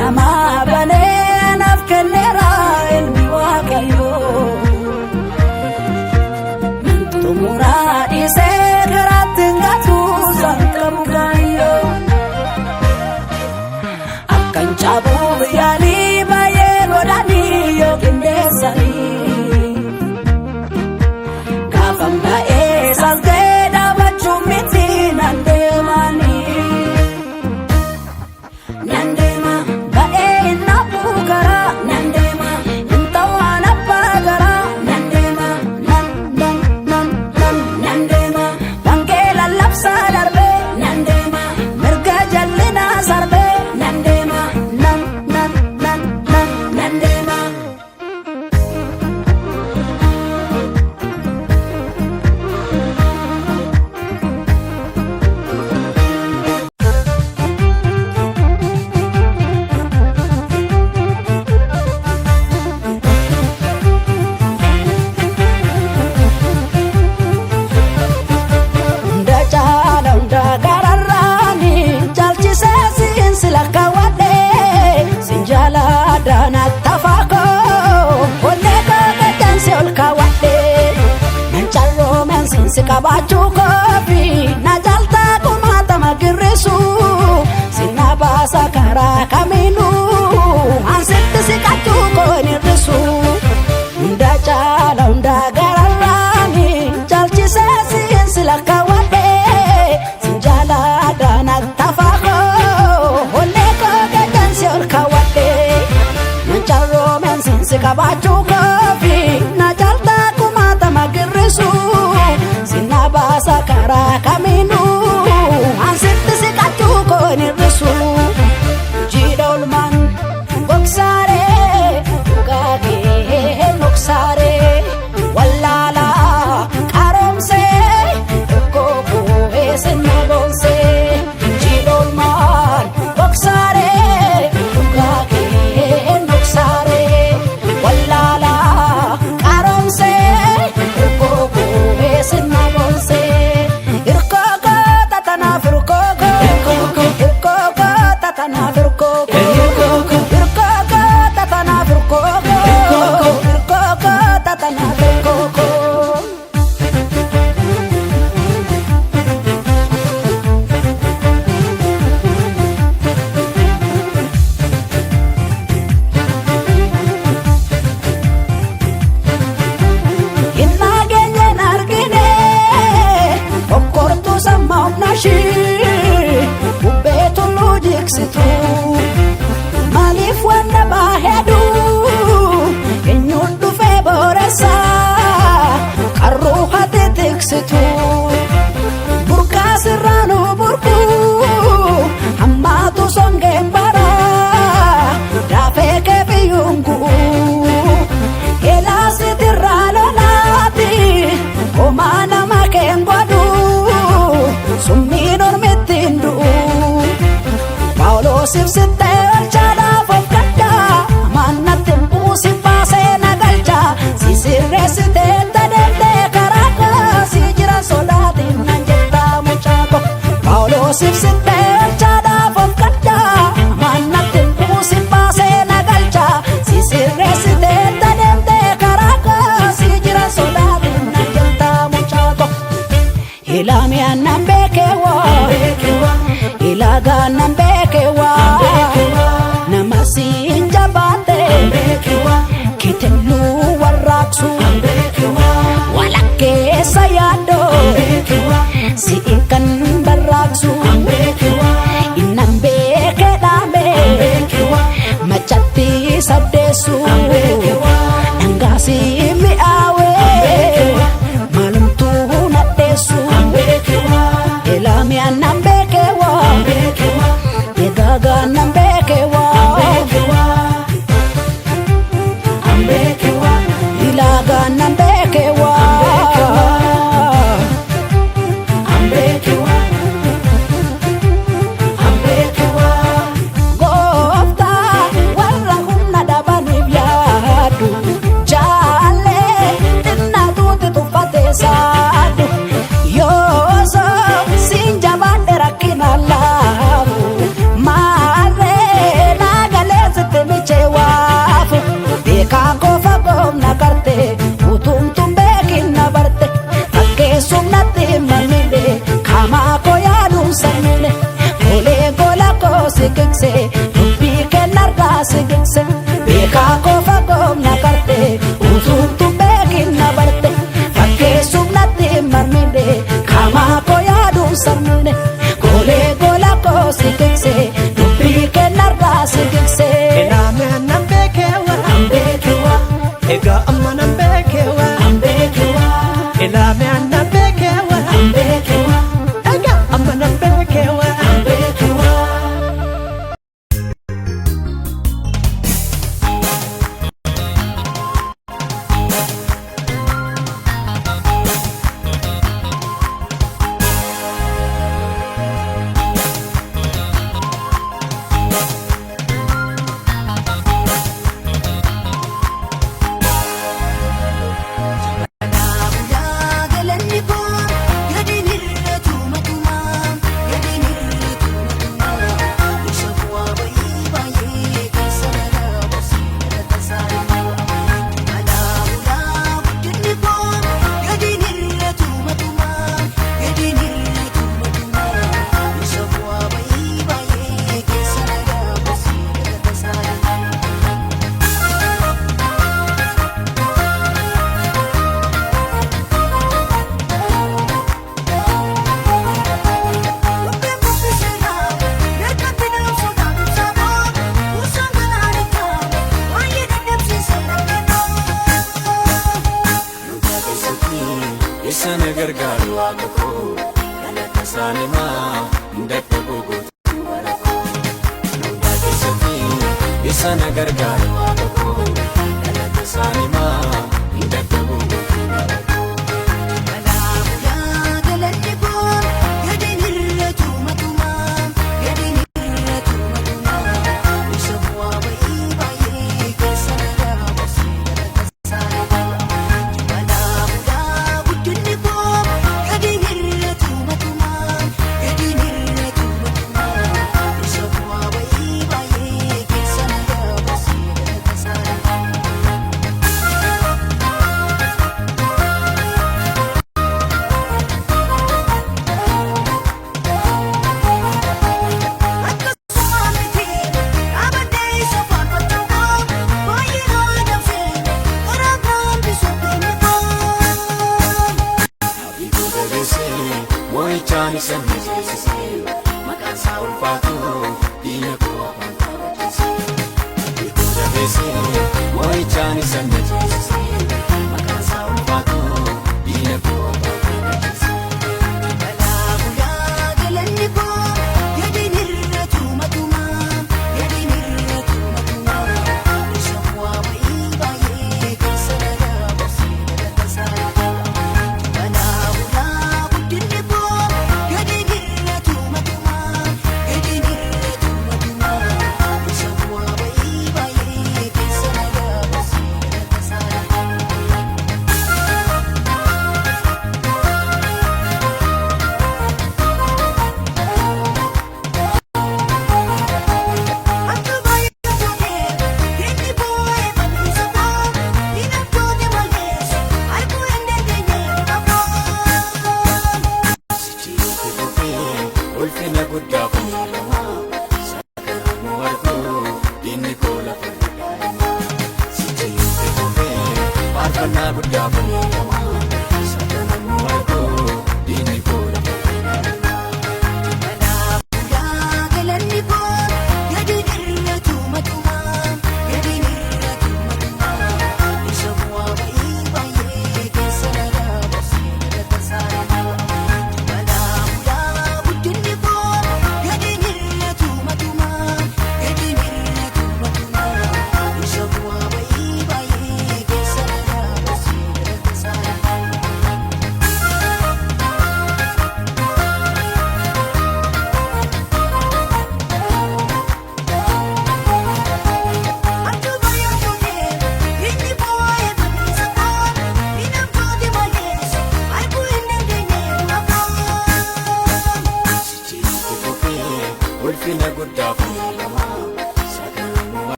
nama banee naaf kenneera ilmi Waaqayyoo. Nan xumuraa dhiisee garaatti hin gaatu sanqabu kaayyoo. Akkan caabuuf yaalii baay'ee godhanii yoo qindeessanii. Gaafan baay'ee salgee dhaabachuun miti nan deemanii. Nan deema baay'ee hin naafu karaa nan deema hin ta'uun abbaa garaa nan deema nan deema bangee lallabsaa darbee nan deema mirga jallinaa sarbee nan deema nan deema. Kabachuu kofi na jalta kumata magirisu sina basa karaa kaminu ansitti siqachuu koonirrisu hunda caala hunda gararraani caalchisee siinsi lakkaawwadhe sinjaalaadhaan attafaakoo hollee koo gaddansi ol kaawwadhe mancarroomeen siinsi kabachuu kofi na jalta kumata magirisu sina basa karaa kaminu ansitti siqachuu koonirrisu jiidha olmaan gogsaaree dhugaagee noksaaree wallaalaa qaroomsee tokkoo bu'ee sinna boonsee jiidha olmaan gogsaaree dhugaagee noksaaree wallaalaa qaroomsee tokkoo bu'ee sinna. Maaliif wanta baheeduu eenyuun dhufee booressaa qarruu hati tiksitu burqaa sirraanuu burquu hammaatu songeen baraa daafee keefiyyuun gu'uu eelaa sitirraa lolaati homaa nama keen godhuu summiin ormittiin du'uu. Sibsittee olchaadhaaf of gaddaa amannatti buusi baasee nagalchaa si sirreessitee tadeemtee karaa si jira sodaatiin nan jettaa mucaako. Paawuloo sibsittee olchaadhaaf of gaddaa amannatti buusi baasee nagalchaa si sirreessitee tadeemtee karaa si jira sodaatiin nan jettaa mucaako. Ilaamiyaan nan beekewaa ilaagaan nan beekewaa nama siin jabaatee kitelluu warraaqsu walakkeessa yaadoo si'in kan barraaqsu innan beekee dhaabee machatti sabdeessu dhangaasii mi'aawee maalumtuu nadheessu ilaamiyaan nan beekewaa eegaagaan nan beekewaa. sigigse beekaa kofa koomna karte utuutu beekinna barte fakkeessuuf natti marmine kaamaa koo yaaduun sarmine golee gola koo sigigse dubbii kennarraa sigigse. Ilaame nan beekewa Ambeekewa egaa amma nan beekewa ambeekewa ilaame nan beekewa ambeekewa egaa amma nan beekewa ambeekewa. Isaan gargaaru waaqa koo galata isaaniimaa hundatti guutuu bara koo hundaa keessatti isaan gargaaru waaqa koo galata isaaniimaa hundatti guutuu bara koo. Mo'ichaani sanni jeesisee maqaan isaa ulfaatu diina koo afaan kabachiisee biqiltuu jabeessee mo'ichaani sanni jeesisee maqaan isaa ulfaatu diina koo afaan kabachiisee.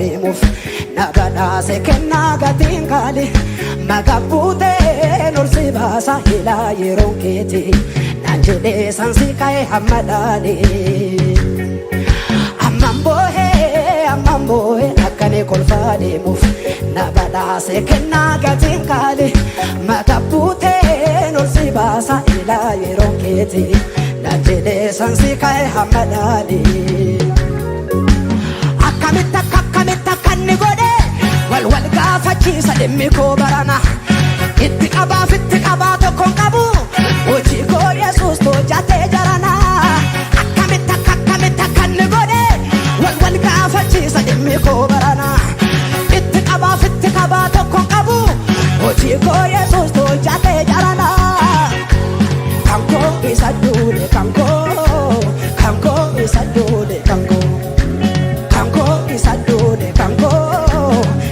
deemuuf na badhaase kennaa gatiin qaali maqaa buutee ol si baasa ilaa yeroon keeti naan jedhee sansi ka'e hamma dhaalee amman boohee akkanii kolfaa deemuuf na badhaase kennaa gatiin qaali maqaa buutee ol si baasa ilaa yeroon keeti naan jedhee sansi ka'e hamma dhaalee akkamitti kan ni godhe wal gaafachiisa dhimmi koo barana itti qabaa tokkoon qabu hojii koo Yesuus hojjatee jarana akkamitti kan ni godhe wal gaafachiisa dhimmi koo barana itti qabaa tokkoon qabu hojii koo Yesuus hojjatee jarana kan koo isa duule kan koo isa duule kan koo isa duule kanko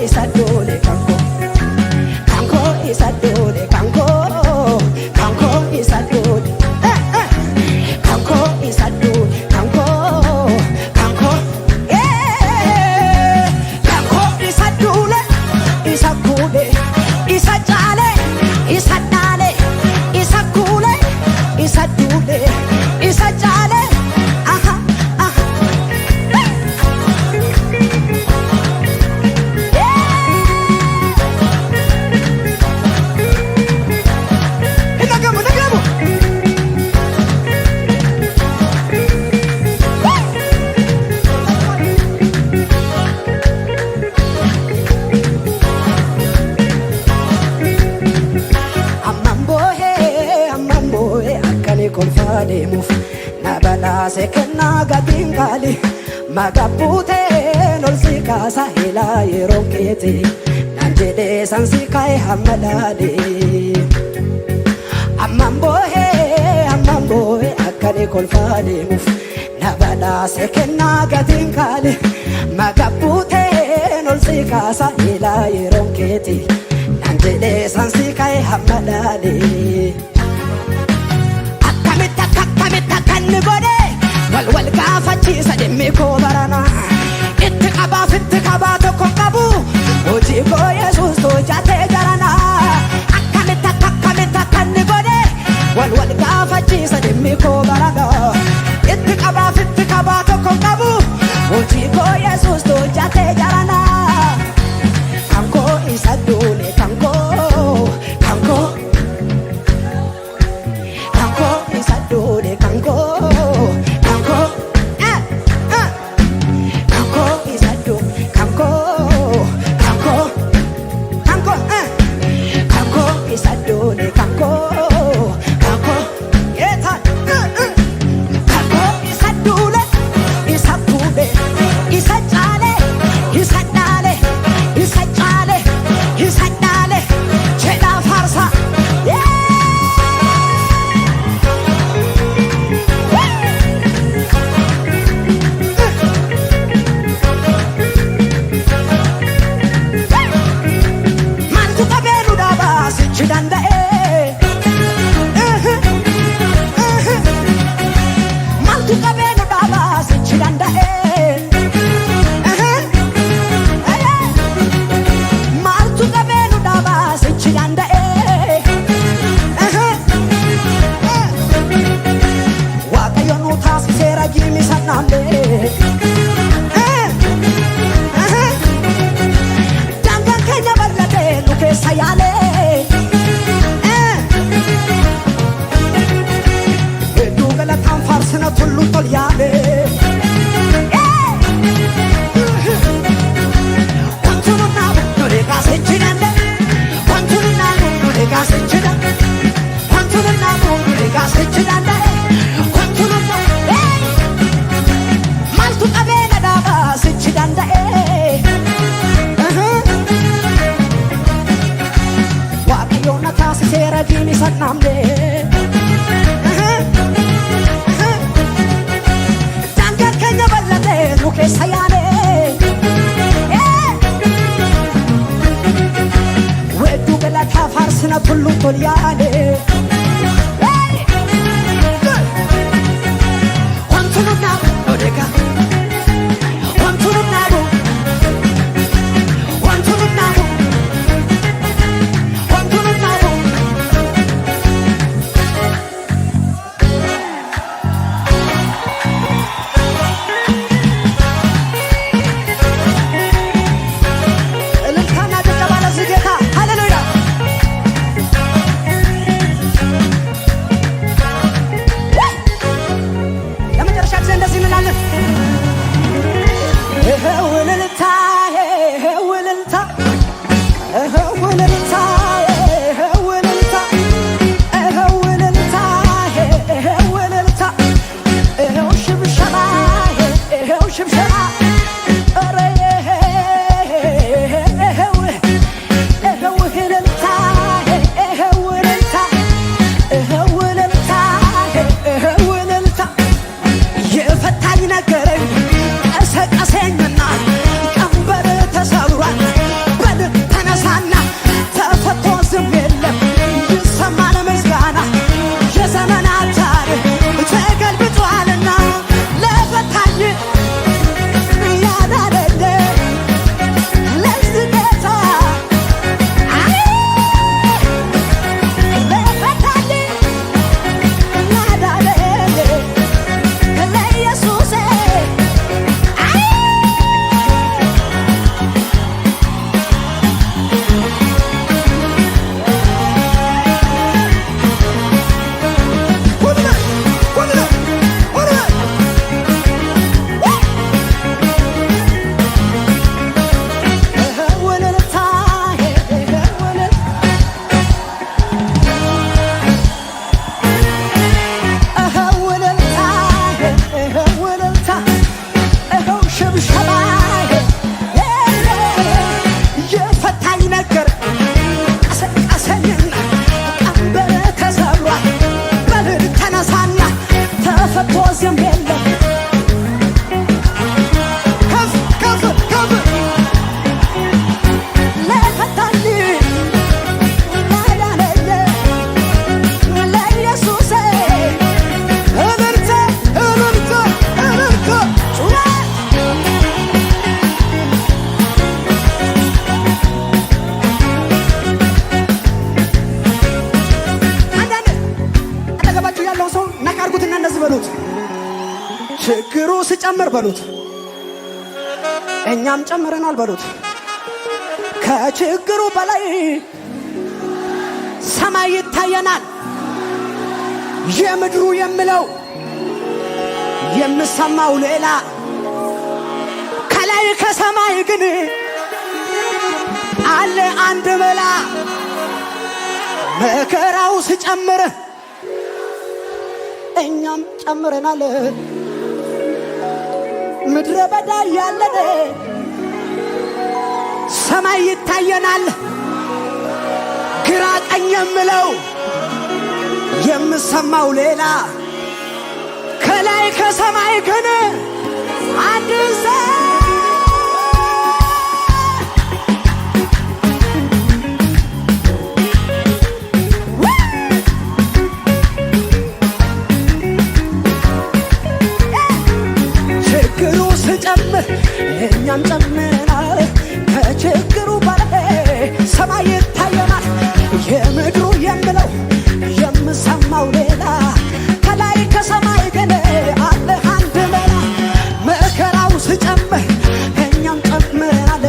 isa duule kanko isa duule kanko isa duule isa duule kanko isa duule isa kuule isa jaale isa daale isa kuule isa duule isa jaale kolfaa deemuuf na badhaase kennaa gatiin qaali maqaa buutee ol si kaasa ilaa yeroon keeti naan jedhee sansi ka'e hamma dhaalee amman boohee akkanii kolfaa deemuuf na badhaase kennaa gatiin qaali maqaa buutee ol si kaasa ilaa yeroon keeti naan jedhee sansi ka'e hamma dhaalee akkamitti kan ni godhe wal gaafachiisa dhimmi koo barana itti qabaa tokkoon qabu hojii koo Yesuus hojjatee jarana akkamitti kan ni godhe wal gaafachiisa dhimmi koo barana itti qabaa tokkoon qabu hojii koo Yesuus hojjatee jarana kan koo isa duule kan koo isa duule kanko isa duule kanko isa duule kanko yeta kanko isa duule isa kuule isa jaale isa daale isa jaale isa daale jedha farsa farsina tullu tolyaane Wantu nunnabu ስጨምር በሉት እኛም ጨምረናል በሉት። ከችግሩ በላይ ሰማይ ይታየናል። የምድሩ የምለው የምሰማው ሌላ ከላይ ከሰማይ ግን አለ አንድ መላ። መከራው ስጨምር እኛም ጨምረናል። ምድረ በዳ ያለን ሰማይ ይታየናል። ግራ ቀኝ የምለው የምሰማው ሌላ ከላይ ከሰማይ ግን አንድ ችግሩ ስጨምር እኛም ጨምረናል። ከችግሩ በላይ ሰማይ ይታየናል። የምድሩ የምለው የምሰማው ሌላ ከላይ ከሰማይ ግን አለ አንድ መላ። መከራው ስጨምር እኛም ጨምረናል።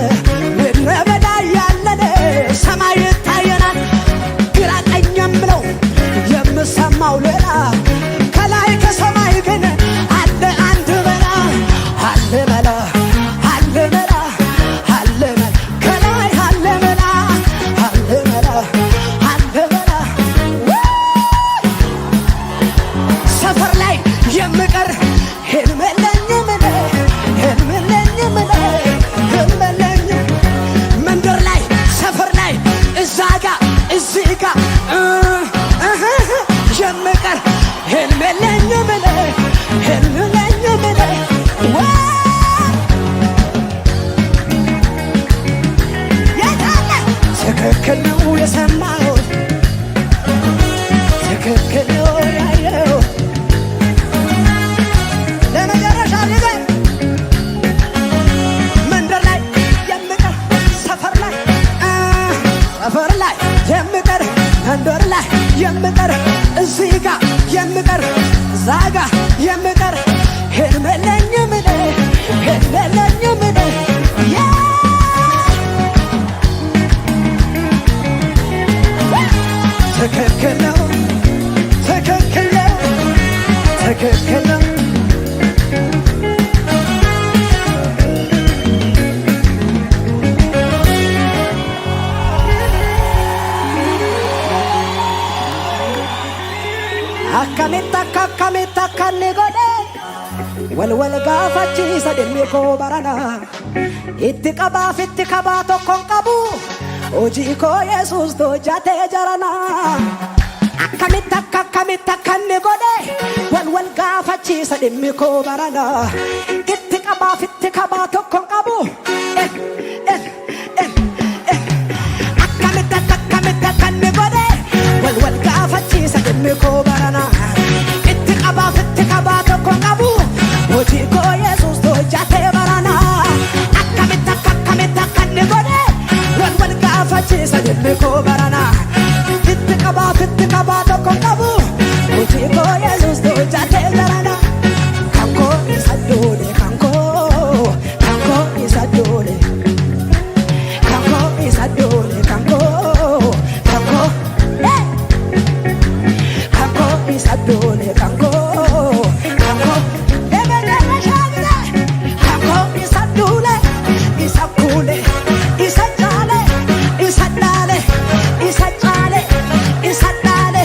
ምድረ በዳ ያለን ሰማይ ይታየናል። ግራ ቀኝ የምለው የምሰማው ሌላ ከላይ ከሰማይ ግን አለ አንድ መላ። አለ መላ አለ መላ አለ መላ ከላይ አለ መላ አለ መላ አለ መላ። ሰፈር ላይ የምቀር ህልም የለኝም እኔ ህልም የለኝም እኔ ህልም የለኝም። መንደር ላይ ሰፈር ላይ እዛ ጋ እዚህ ጋ የምቀር ህልም የለኝም እኔ ህልም የለኝም እኔ። ትክክል ነው የሰማሁት፣ ትክክል ነው ያየሁት። ለመጨረሻ ጊዜ መንደር ላይ የምቀር ሰፈር ላይ የምቀር መንደር ላይ የምቀር እዚህ ጋ የምቀር እዛ ጋ የምቀር ህልም የለኝም እኔ ህልም የለኝም እኔ። ትክክል ነው ትክክል ነው ትክክል ነው። akkamitti akkanni godhe walwal gaafachiisa dhimmi koo barana. Itti qabaaf itti kabaa tokkon qabu hojii koo Yesuus hojjatee jarana. Akkamitti akkanni godhe walwal gaafachiisa dhimmi koo barana. Itti qabaaf itti kabaa tokkon qabu akkamitti akkanni godhe walwal gaafachiisa dhimmi koo barana. Itti qabaaf itti kabaa tokkon qabu hojii koo Yesuus hojjatee barana. Akkamitti akkanni godhe walwal gaafachiisa dhimmi koo barana. Itti qabaaf itti kabaa tokkon qabu hojii koo Yesuus hojjatee barana. Kan koo isa doole kan koo isa doole kan koo isa doole kan koo isa doole kan koo isa doole isa kuule isa jaale isa daale isa jaale isa daale.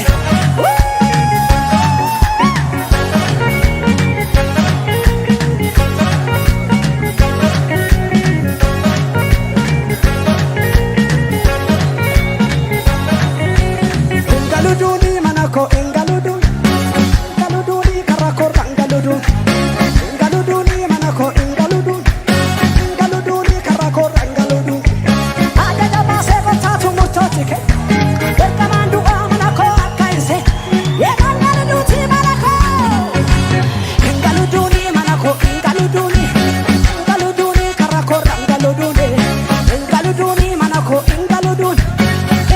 Engaluduni manako engaluduni engaluduni karako rangaluduni engaluduni manako engaluduni engaluduni karako rangaluduni adada base batatu mutotike berkamandu manako akaise engaluduni manako engaluduni manako engaluduni engaluduni karako rangaluduni engaluduni manako engaluduni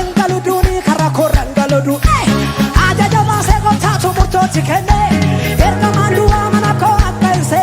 engaluduni karako rangaluduni adada base batatu mutotike berkamandu manako akaise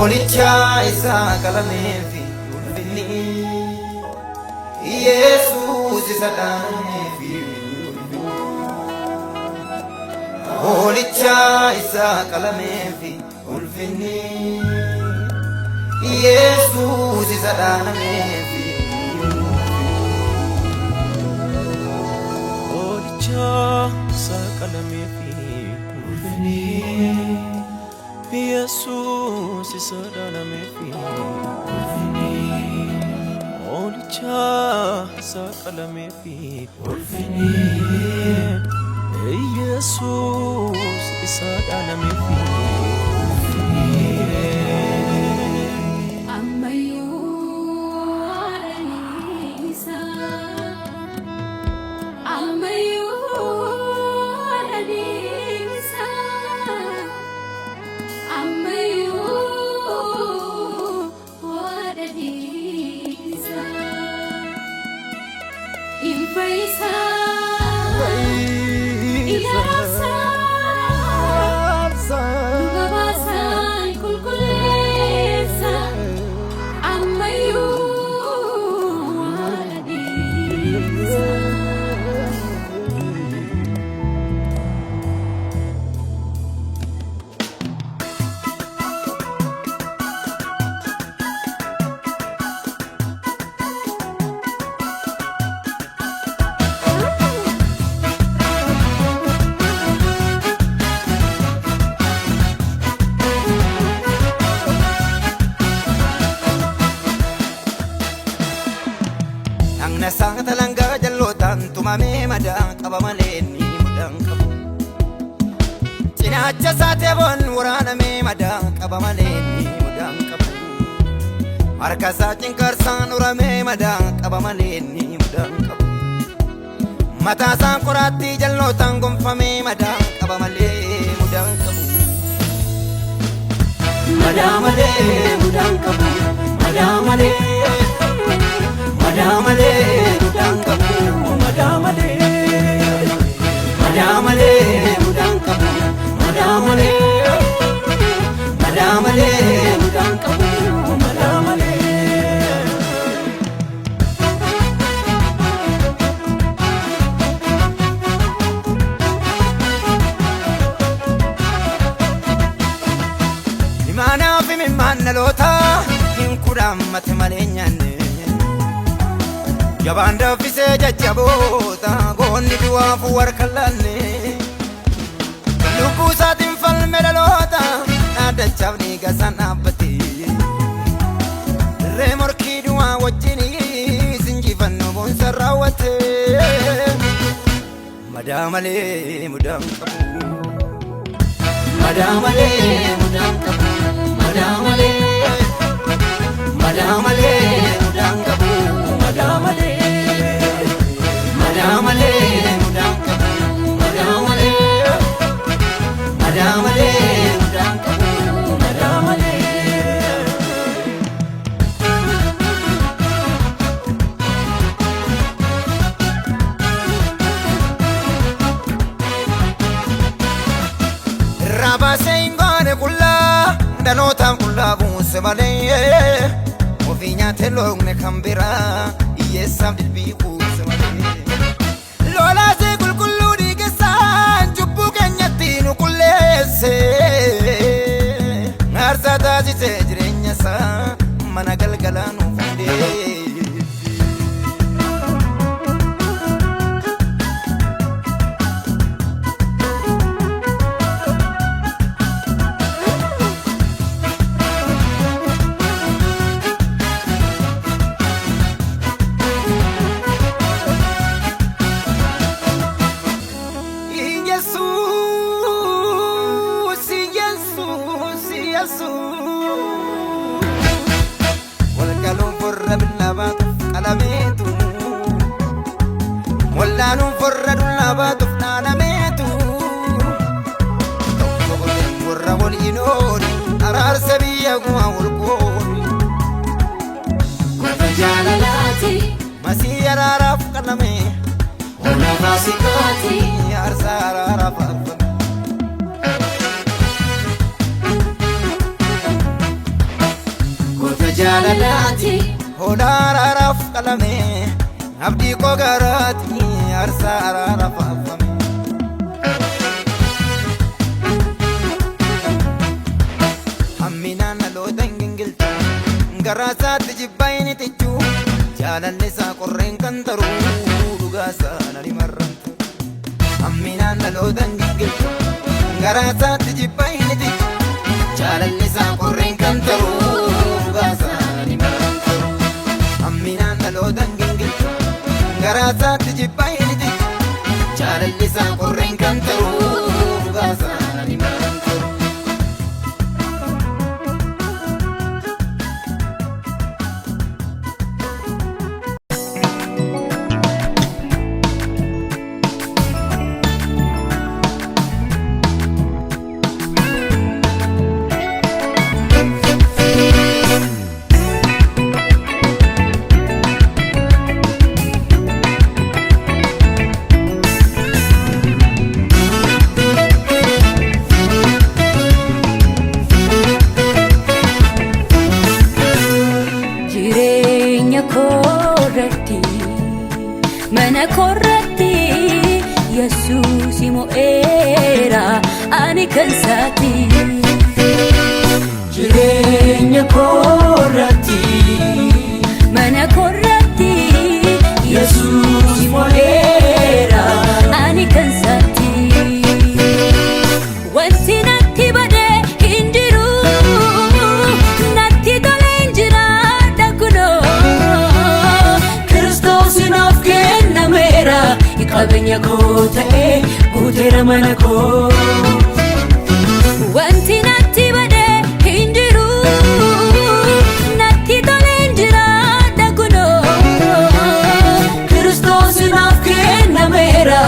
Moolicha isaa qalamee fi ulfinni Yesuus isa dhaanamee fi Moolicha isaa qalamee fi ulfinni Yesuus isa dhaanamee fi Moolicha isaa qalamee fi ulfinni Yesuus isa dhaanamee fi ulfinni Moolicha isaa qalamee fi ulfinni Yesuus isa dhaanamee fi Nasaata langaa jalootaan tumamee madaa qaba malee ni mudaan qabu. Cinaacha isaatee boon waraanamee madaa qaba malee ni mudaan qabu. Harka isaa cinqarsaan uramee madaa qaba malee ni mudaan qabu. Mataa isaan qoraattii jalootaan gonfamee madaa qaba malee mudaan qabu. Madaa malee mudaan qabu. Madaa malee. Madamale mudaan qabu madamale madamale mudaan qabu madamale madamale mudaan qabu madamale Imana fi mimana lota hinkudam mate malenyanne Jabanda fise jajjaboota goonni duwaafu warkallanne lubbuu isaatiin falme dhaloota dhaaddachaafni gasan dhaabbate dirree morkii duwaa wajjin sinjifannoo boonsa raawwate madaa malee mudaan qabu madaa malee mudaan qabu madaa malee mudaan qabu madamale madamale mudaan qabu madamale madamale mudaan qabu madamale Rabase ingone kulla dhalootaan kullaa buuse malee Ofinya telongne kambira Iyesam dilbi kuuse malee Lola se kulkullu digesan Chubbu kenyatti nu kulleesse Ngarsa taasise jireenya isaa Mana galgalaa nu fundee Walgalun forra billabaatu qalameetu Wallaanun forra dullabaatuuf dhaanameetu Tokko goleen warra waliinooni araarsa biyya gumaa walgooni Goota jaalalaati masii araaraaf qalame Ola faasikaati aarsa araaraaf arfame jaalalaati Hodaaraaraaf qalame abdii koo garaati aarsaa araaraaf affame Hamminaan dhaloota hin gingilchu garaasaatti jibbaa hin ixixchu jaalallisaa qorreen kan taruu dhugaasaa nani marramtu Hamminaan dhaloota hin gingilchu garaasaatti jibbaa hin ixixchu jaalallisaa qorreen kan taruu dhugaasaa nani marramtu Hamminaan dhaloota hin gingilchu garaasaatti jibbaa hin ixixchu jaalallisaa qorreen kan taruu dhugaasaa nani marramtu Mana korratti Yesuus mo'eera ani kan saati Jireenya korratti Mana korratti Yesuus mo'eera ani kan saati Wanti natti bade hin jiru natti tole hin jira Qabenya koo ta'e guuteera mana koo Wanti natti bade hin jiru natti tole hin jiraadha kunoo Kiristoos naaf kennameera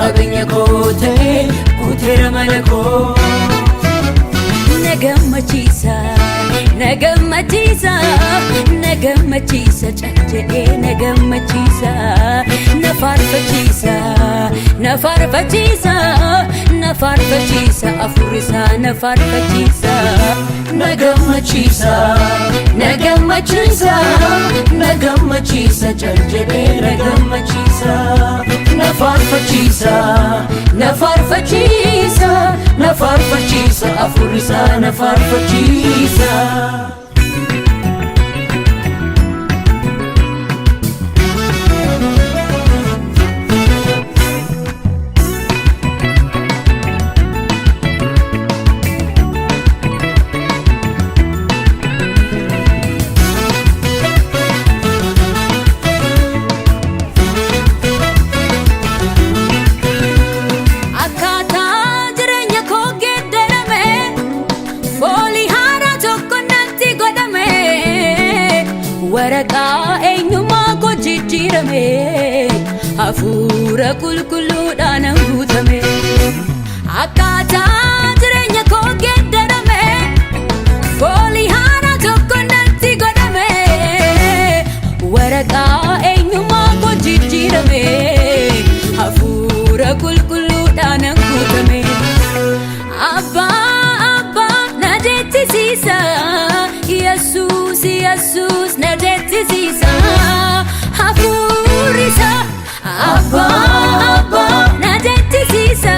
qabenya koo ta'e guuteera mana koo Na gammachiisa na gammachiisa na gammachiisa jedhee na gammachiisa na faarfachiisa na faarfachiisa na faarfachiisa afurisaa na faarfachiisa na gammachiisa na gammachiisa na gammachiisa jedhee na gammachiisa na faarfachiisa na faarfachiisa na faarfachiisa afurisaa na faarfachiisa Waraqaa eenyummaa koo jijjiirame hafuura qulqulluudhaan guutame akkaataa jireenya koo geeddarame foolii haaraa tokko natti godhame waraqaa eenyummaa koo jijjiirame hafuura qulqulluudhaan guutame abbaa na jettisiisa Yesuus Yesuus na jettisiisa hafuurisa abbaa na jettisiisa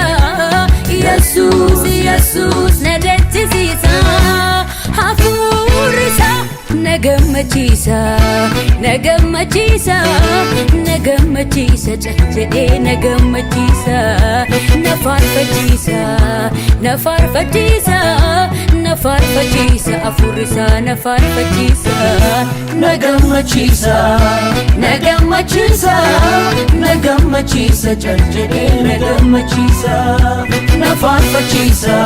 Yesuus Yesuus na jettisiisa hafuurisa na gammachiisa na gammachiisa na gammachiisa jedhee na gammachiisa na faarfachiisa na faarfachiisa na faarfachiisa afurisaa na faarfachiisa na gammachiisa na gammachiisa na gammachiisa jedhee na gammachiisa na faarfachiisa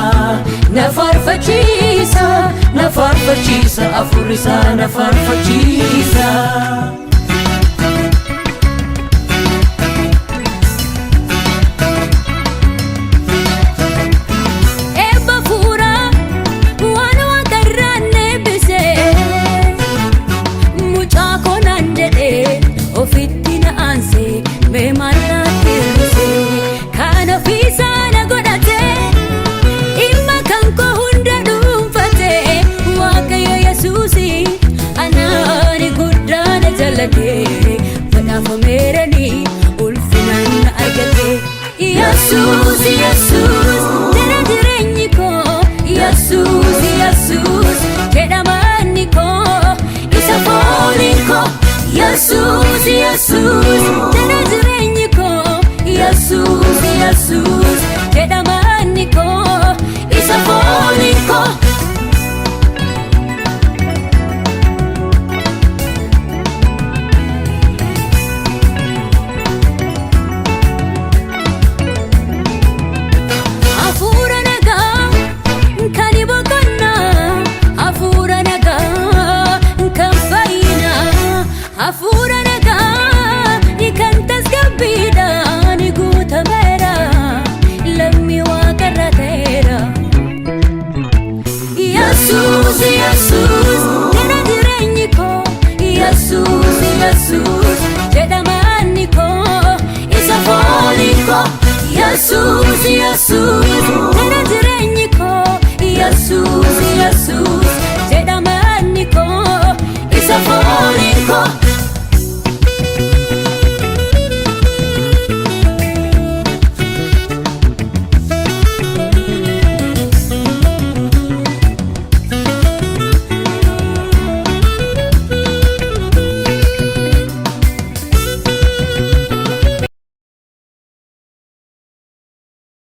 na faarfachiisa na faarfachiisa afurisaa na faarfachiisa Ana Yesus, Yesus, jana jireenyi koo. Yesus, Yesus, jedha manni koo, isa fooni koo. Hafuura nagaa kan boqonnaa, hafuura nagaa kan fayyinaa, hafuura nagaa kan tasgabbiidhaan guutameera, lammii waaqarra ta'eera. Yesus, Yesus, jana jireenyi koo. Yesus, Yesus, jedha manni koo, isa fooni koo. Yesus, Yesus, jana jireenyi koo. Yesus,